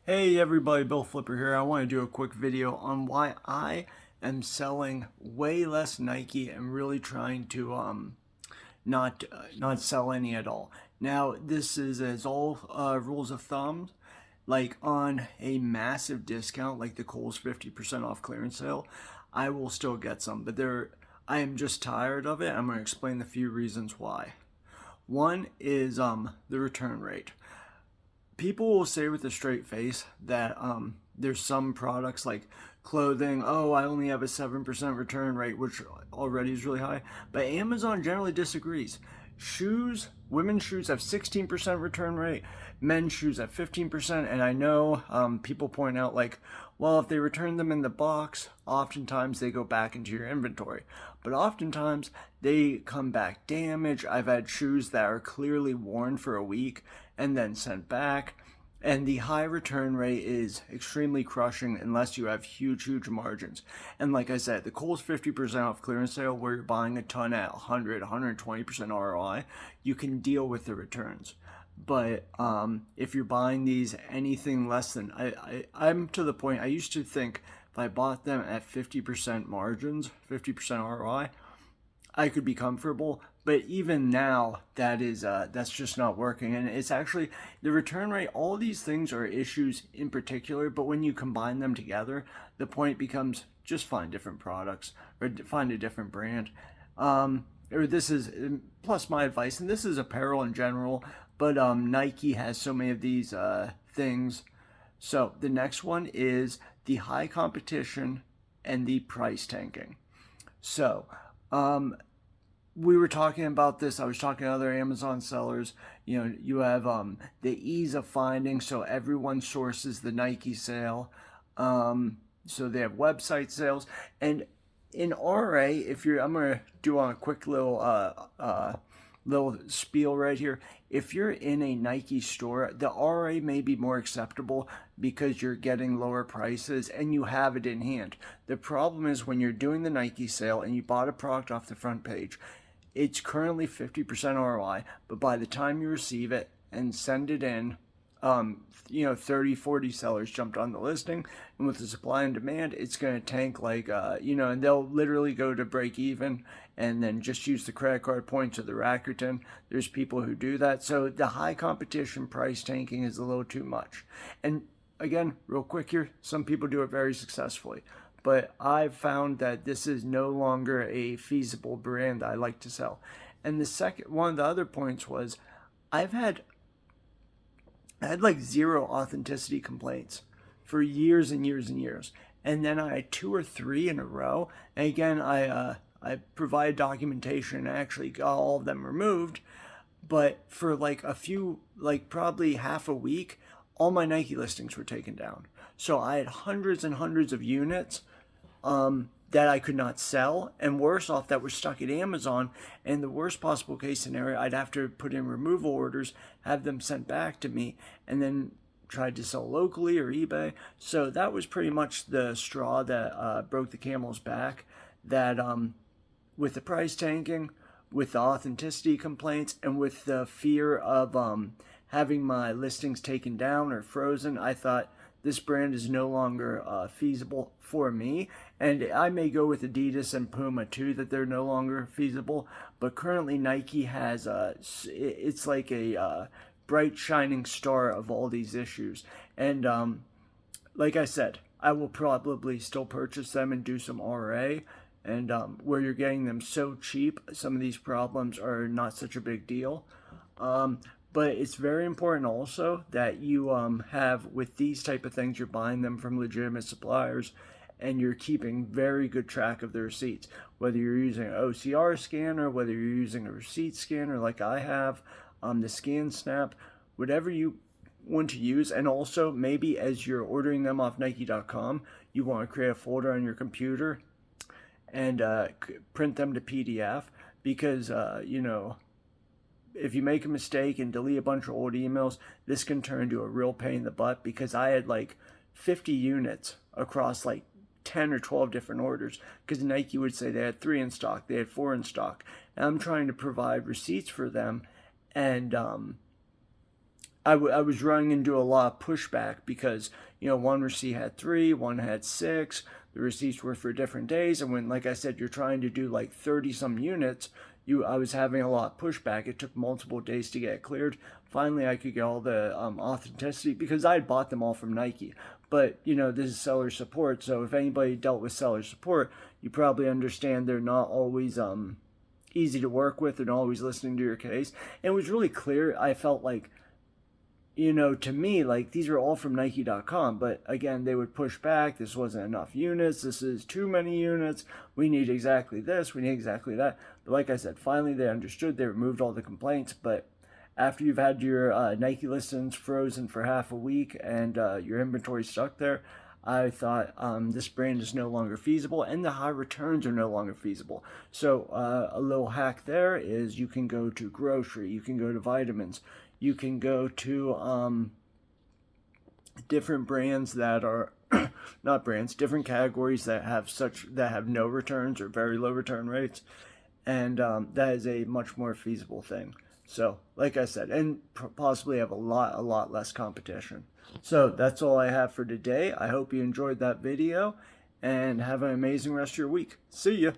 Hey everybody, Bill Flipper here. I want to do a quick video on why I am selling way less Nike and really trying to not sell any at all. Now, this is as all rules of thumb, like on a massive discount like the Kohl's 50% off clearance sale, I will still get some, but I am just tired of it. I'm going to explain the few reasons why. One is the return rate. People will say with a straight face that there's some products like clothing, oh, I only have a 7% return rate, which already is really high. But Amazon generally disagrees. Shoes, women's shoes have 16% return rate, men's shoes have 15%. And I know people point out, like, well, if they return them in the box, oftentimes they go back into your inventory. But oftentimes they come back damaged. I've had shoes that are clearly worn for a week and then sent back. And the high return rate is extremely crushing unless you have huge margins. And like I said, the Kohl's 50% off clearance sale, where you're buying a ton at 100, 120% ROI, you can deal with the returns. But if you're buying these anything less than, I'm to the point, I used to think if I bought them at 50% margins, 50% ROI, I could be comfortable. But even now, that's just not working. And it's actually the return rate. All these things are issues in particular, but when you combine them together, the point becomes just find different products or find a different brand. Or this is plus my advice, and this is apparel in general, but Nike has so many of these things. So the next one is the high competition and the price tanking. So we were talking about this. I was talking to other Amazon sellers. You know, you have the ease of finding, so everyone sources the Nike sale. So they have website sales, and in RA, I'm gonna do on a quick little spiel right here. If you're in a Nike store, the RA may be more acceptable because you're getting lower prices and you have it in hand. The problem is when you're doing the Nike sale and you bought a product off the front page, it's currently 50% ROI, but by the time you receive it and send it in, 30, 40 sellers jumped on the listing, and with the supply and demand, it's going to tank like, and they'll literally go to break even and then just use the credit card points or the Rakuten. There's people who do that. So the high competition price tanking is a little too much. And again, real quick here, some people do it very successfully. But I've found that this is no longer a feasible brand I like to sell. And one of the other points was I've had like zero authenticity complaints for years and years and years. And then I had two or three in a row. And again, I provided documentation and actually got all of them removed. But for like probably half a week, all my Nike listings were taken down. So I had hundreds and hundreds of units that I could not sell, and worse off, that were stuck at Amazon. And the worst possible case scenario, I'd have to put in removal orders, have them sent back to me, and then tried to sell locally or eBay. So that was pretty much the straw that broke the camel's back. That with the price tanking, with the authenticity complaints, and with the fear of having my listings taken down or frozen, I thought this brand is no longer feasible for me. And I may go with Adidas and Puma too, that they're no longer feasible. But currently Nike has, it's like a bright shining star of all these issues. And like I said, I will probably still purchase them and do some RA. And where you're getting them so cheap, some of these problems are not such a big deal. But it's very important also that you have, with these type of things, you're buying them from legitimate suppliers and you're keeping very good track of the receipts. Whether you're using an OCR scanner, whether you're using a receipt scanner like I have, the ScanSnap, whatever you want to use. And also maybe as you're ordering them off Nike.com, you want to create a folder on your computer and print them to PDF because, if you make a mistake and delete a bunch of old emails, this can turn into a real pain in the butt, because I had like 50 units across like 10 or 12 different orders, because Nike would say they had 3 in stock, they had 4 in stock, and I'm trying to provide receipts for them, and I was running into a lot of pushback because, one receipt had 3, one had 6. The receipts were for different days. And when, like I said, you're trying to do like 30 some units, I was having a lot of pushback. It took multiple days to get cleared. Finally, I could get all the authenticity because I had bought them all from Nike. But, this is seller support. So if anybody dealt with seller support, you probably understand they're not always easy to work with and always listening to your case. And it was really clear. I felt like, to me, like, these are all from Nike.com, but again, they would push back. This wasn't enough units. This is too many units. We need exactly this. We need exactly that. But like I said, finally they understood. They removed all the complaints. But after you've had your Nike listings frozen for half a week and your inventory stuck there, I thought this brand is no longer feasible and the high returns are no longer feasible. So a little hack there is you can go to grocery, you can go to vitamins, you can go to different brands that are not brands, different categories that have no returns or very low return rates, and that is a much more feasible thing. So, like I said, and possibly have a lot less competition. So that's all I have for today. I hope you enjoyed that video and have an amazing rest of your week. See ya.